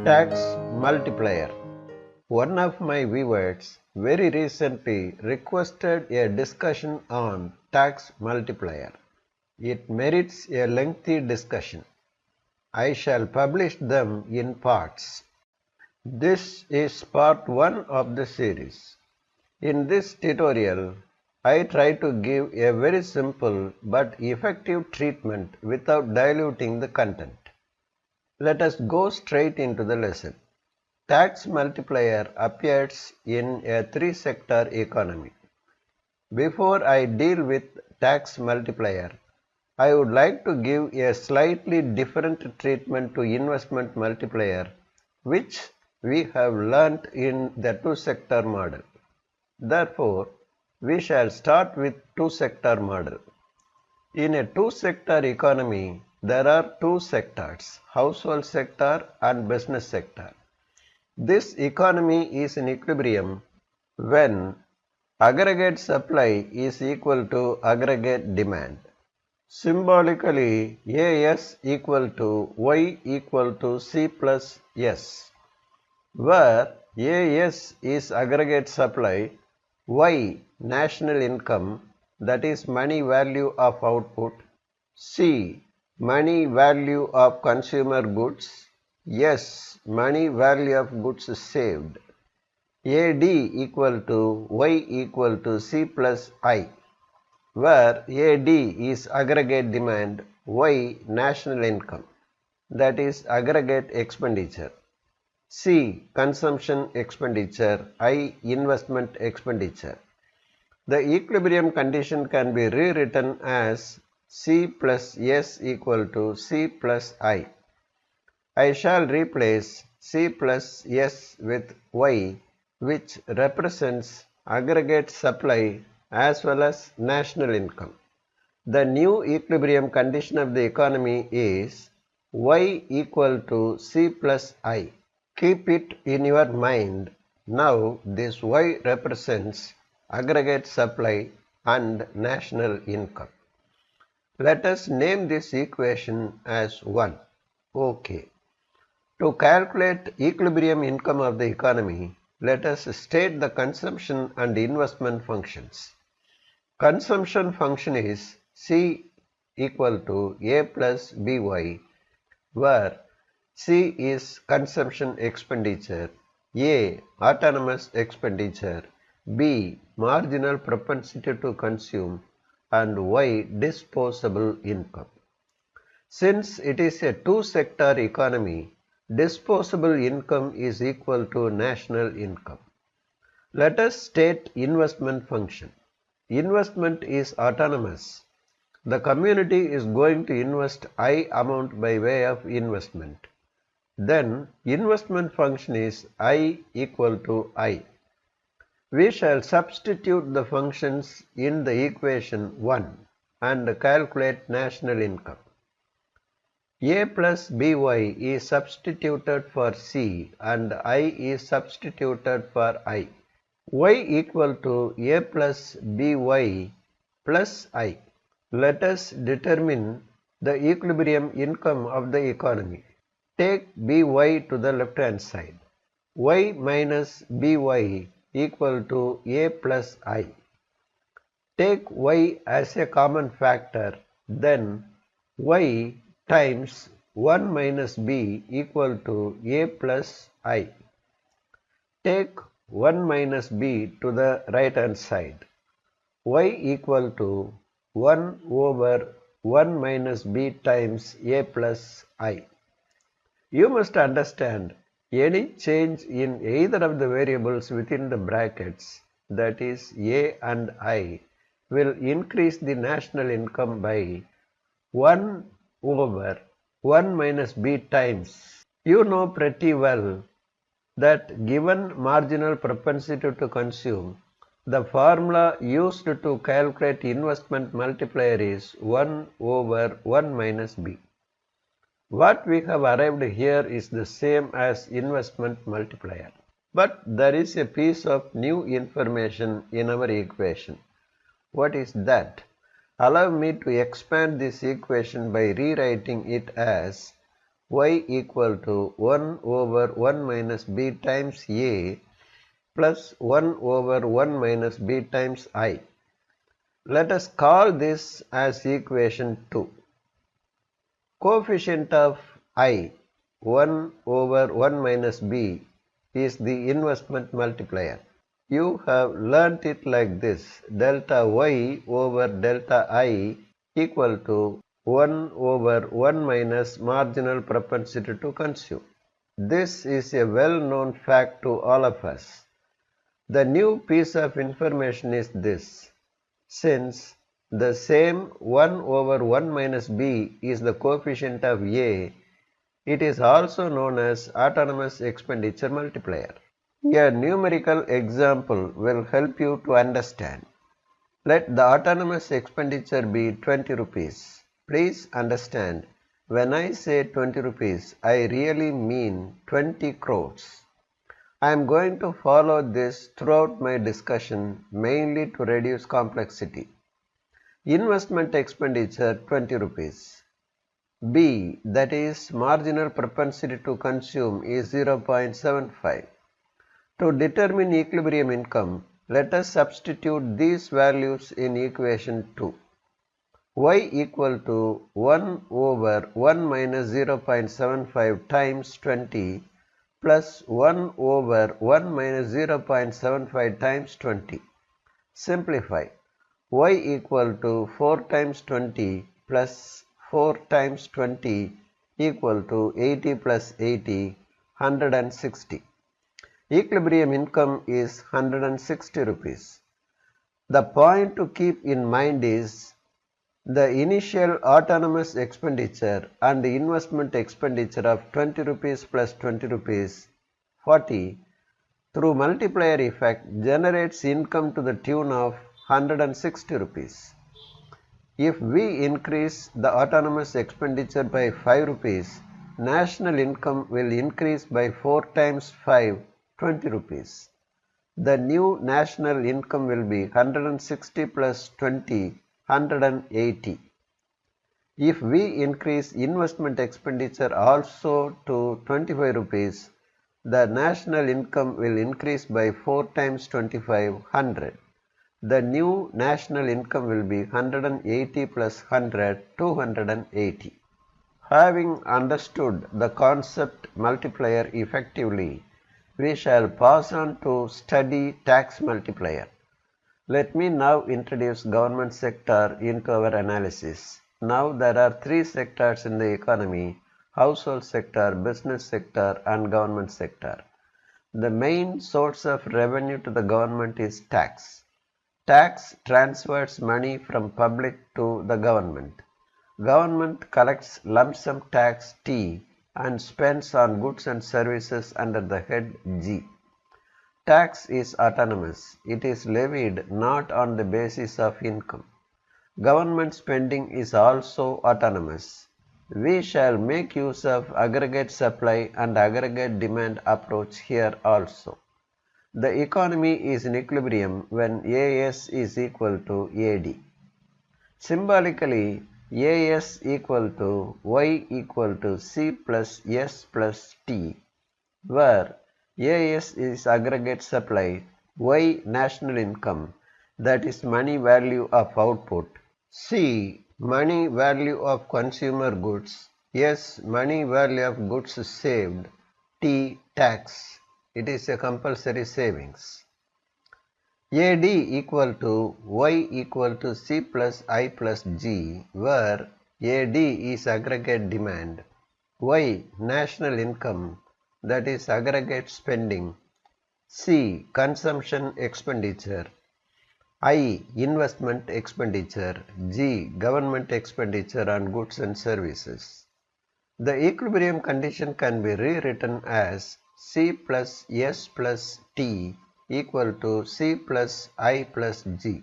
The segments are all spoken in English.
Tax multiplier. One of my viewers very recently requested a discussion on tax multiplier. It merits a lengthy discussion. I shall publish them in parts. This is part 1 of the series. In this tutorial, I try to give a very simple but effective treatment without diluting the content. Let us go straight into the lesson. Tax multiplier appears in a three-sector economy. Before I deal with tax multiplier, I would like to give a slightly different treatment to investment multiplier, which we have learnt in the two-sector model. Therefore, we shall start with two-sector model. In a two-sector economy, there are two sectors, household sector and business sector. This economy is in equilibrium when aggregate supply is equal to aggregate demand. Symbolically, AS equal to Y equal to C plus S, where AS is aggregate supply, Y national income, that is money value of output, C money value of consumer goods, S money value of goods saved. AD equal to Y equal to C plus I, where AD is aggregate demand, Y national income, that is aggregate expenditure, C consumption expenditure, I investment expenditure. The equilibrium condition can be rewritten as C plus S equal to C plus I. I shall replace C plus S with Y, which represents aggregate supply as well as national income. The new equilibrium condition of the economy is Y equal to C plus I. Keep it in your mind. Now this Y represents aggregate supply and national income. Let us name this equation as 1. OK. To calculate equilibrium income of the economy, let us state the consumption and investment functions. Consumption function is C equal to A plus BY, where C is consumption expenditure, A autonomous expenditure, B marginal propensity to consume, and Y disposable income. Since it is a two-sector economy, disposable income is equal to national income. Let us state investment function. Investment is autonomous. The community is going to invest I amount by way of investment. Then investment function is I equal to I. We shall substitute the functions in the equation 1 and calculate national income. A plus BY is substituted for C and I is substituted for I. Y equal to A plus BY plus I. Let us determine the equilibrium income of the economy. Take BY to the left hand side. Y minus BY equal to A plus I. Take Y as a common factor, then Y times 1 minus B equal to A plus I. Take 1 minus B to the right hand side. Y equal to 1 over 1 minus B times A plus I. You must understand, any change in either of the variables within the brackets, that is A and I, will increase the national income by 1 over 1 minus B times. You know pretty well that given marginal propensity to consume, the formula used to calculate investment multiplier is 1 over 1 minus B. What we have arrived here is the same as investment multiplier. But there is a piece of new information in our equation. What is that? Allow me to expand this equation by rewriting it as y equal to 1 over 1 minus b times a plus 1 over 1 minus b times I. Let us call this as equation 2. Coefficient of I, 1 over 1 minus b, is the investment multiplier. You have learnt it like this: delta y over delta I equal to 1 over 1 minus marginal propensity to consume. This is a well-known fact to all of us. The new piece of information is this: since the same 1 over 1 minus b is the coefficient of A, it is also known as autonomous expenditure multiplier. A numerical example will help you to understand. Let the autonomous expenditure be 20 rupees. Please understand, when I say 20 rupees, I really mean 20 crores. I am going to follow this throughout my discussion, mainly to reduce complexity. Investment expenditure 20 rupees. B, that is marginal propensity to consume, is 0.75. To determine equilibrium income, let us substitute these values in equation 2. Y equal to 1 over 1 minus 0.75 times 20 plus 1 over 1 minus 0.75 times 20. Simplify. Y equal to 4 times 20 plus 4 times 20 equal to 80 plus 80, 160. Equilibrium income is 160 rupees. The point to keep in mind is the initial autonomous expenditure and the investment expenditure of 20 rupees plus 20 rupees, 40, through multiplier effect generates income to the tune of 160 rupees. If we increase the autonomous expenditure by 5 rupees, national income will increase by 4 times 5, 20 rupees. The new national income will be 160 plus 20, 180. If we increase investment expenditure also to 25 rupees, the national income will increase by 4 times 25, 100. The new national income will be 180 plus 100, 280. Having understood the concept multiplier effectively, we shall pass on to study tax multiplier. Let me now introduce government sector into our analysis. Now there are three sectors in the economy: household sector, business sector, and government sector. The main source of revenue to the government is tax. Tax transfers money from public to the government. Government collects lump sum tax T and spends on goods and services under the head G. Tax is autonomous. It is levied not on the basis of income. Government spending is also autonomous. We shall make use of aggregate supply and aggregate demand approach here also. The economy is in equilibrium when AS is equal to AD. Symbolically, AS equal to Y equal to C plus S plus T, where AS is aggregate supply, Y national income, that is money value of output, C money value of consumer goods, S money value of goods saved, T tax. It is a compulsory savings. AD equal to Y equal to C plus I plus G, where AD is aggregate demand, Y national income, that is aggregate spending, C consumption expenditure, I investment expenditure, G government expenditure on goods and services. The equilibrium condition can be rewritten as C plus S plus T equal to C plus I plus G.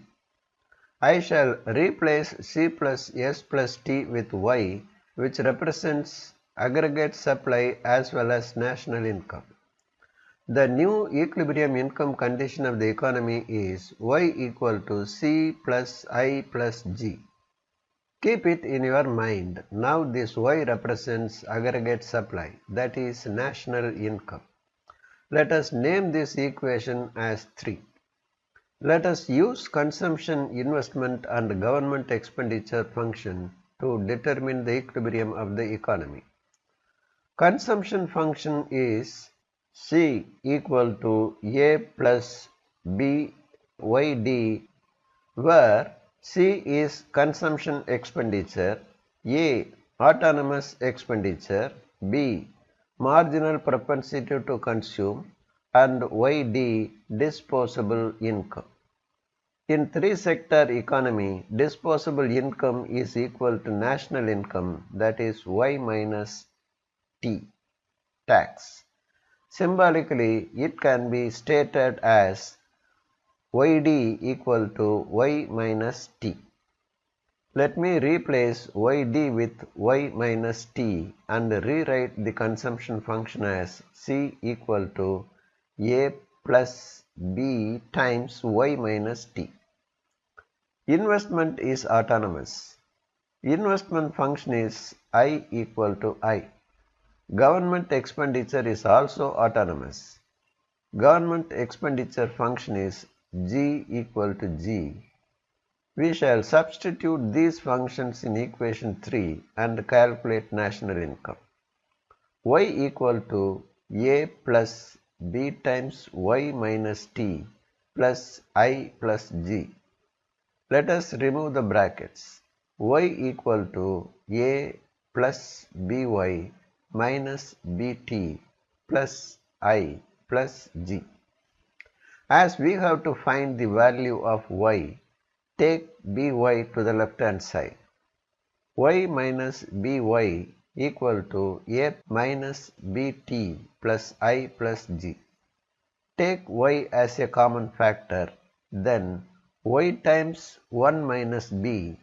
I shall replace C plus S plus T with Y, which represents aggregate supply as well as national income. The new equilibrium income condition of the economy is Y equal to C plus I plus G. Keep it in your mind. Now this Y represents aggregate supply, that is national income. Let us name this equation as 3. Let us use consumption, investment and government expenditure function to determine the equilibrium of the economy. Consumption function is C equal to A plus B YD, where C is consumption expenditure, A autonomous expenditure, B marginal propensity to consume, and YD disposable income. In three-sector economy, disposable income is equal to national income, that is Y minus T, tax. Symbolically, it can be stated as YD equal to Y minus T. Let me replace YD with Y minus T and rewrite the consumption function as C equal to A plus B times Y minus T. Investment is autonomous. Investment function is I equal to I. Government expenditure is also autonomous. Government expenditure function is G equal to G. We shall substitute these functions in equation 3 and calculate national income. Y equal to A plus B times Y minus T plus I plus G. Let us remove the brackets. Y equal to A plus By minus Bt plus I plus G. As we have to find the value of y, take By to the left hand side. Y minus By equal to A minus Bt plus I plus G. Take y as a common factor, then y times 1 minus b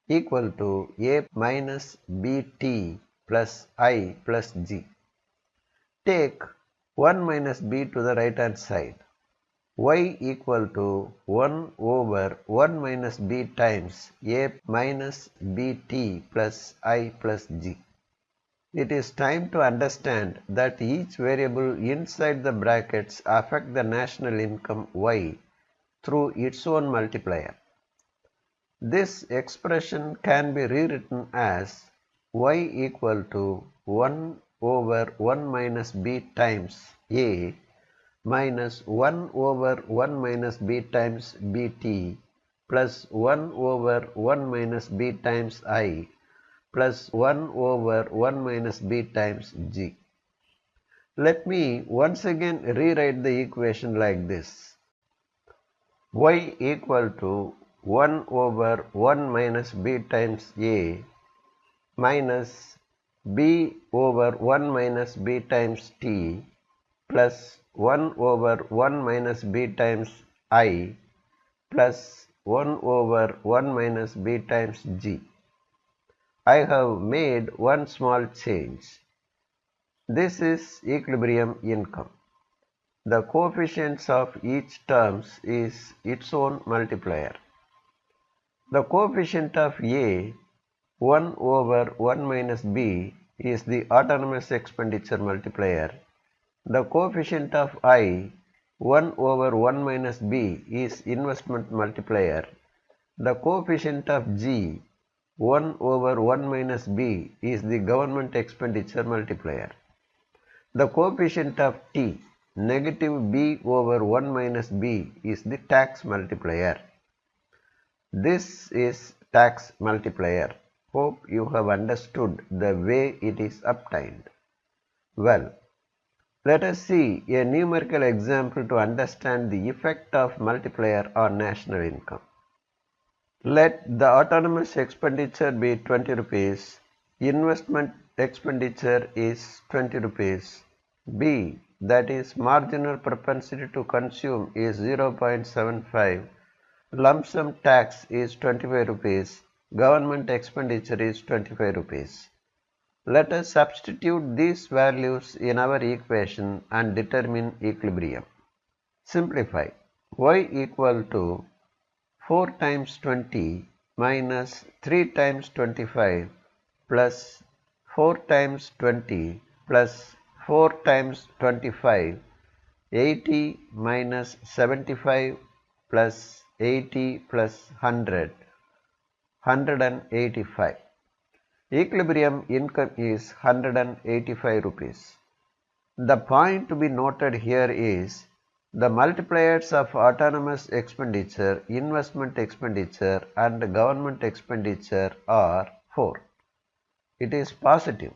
equal to A minus Bt plus I plus G. Take 1 minus b to the right hand side. Y equal to 1 over 1 minus b times A minus Bt plus I plus G. It is time to understand that each variable inside the brackets affect the national income Y through its own multiplier. This expression can be rewritten as Y equal to 1 over 1 minus b times A minus 1 over 1 minus b times Bt plus 1 over 1 minus b times I plus 1 over 1 minus b times G. Let me once again rewrite the equation like this. Y equal to 1 over 1 minus b times A minus b over 1 minus b times T plus 1 over 1 minus b times I plus 1 over 1 minus b times G. I have made one small change. This is equilibrium income. The coefficients of each term is its own multiplier. The coefficient of A, 1 over 1 minus b, is the autonomous expenditure multiplier. The coefficient of I, 1 over 1 minus b, is investment multiplier. The coefficient of G, 1 over 1 minus b, is the government expenditure multiplier. The coefficient of T, negative b over 1 minus b, is the tax multiplier. This is tax multiplier. Hope you have understood the way it is obtained. Well, let us see a numerical example to understand the effect of multiplier on national income. Let the autonomous expenditure be 20 rupees. Investment expenditure is 20 rupees. B, that is marginal propensity to consume, is 0.75. Lump sum tax is 25 rupees. Government expenditure is 25 rupees. Let us substitute these values in our equation and determine equilibrium. Simplify. Y equal to 4 times 20 minus 3 times 25 plus 4 times 20 plus 4 times 25, 80 minus 75 plus 80 plus 100, 185. Equilibrium income is 185 rupees. The point to be noted here is the multipliers of autonomous expenditure, investment expenditure and government expenditure are 4. It is positive.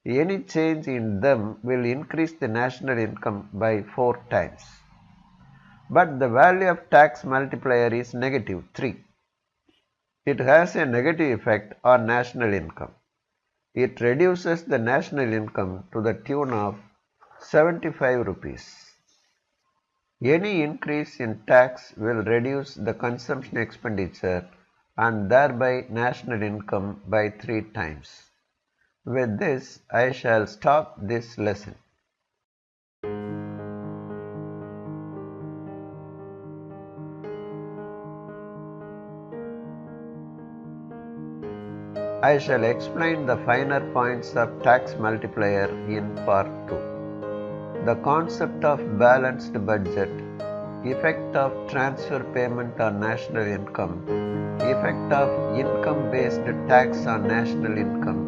Any change in them will increase the national income by 4 times. But the value of tax multiplier is negative 3. It has a negative effect on national income. It reduces the national income to the tune of 75 rupees. Any increase in tax will reduce the consumption expenditure and thereby national income by 3 times. With this, I shall stop this lesson. I shall explain the finer points of tax multiplier in part 2. The concept of balanced budget, effect of transfer payment on national income, effect of income-based tax on national income,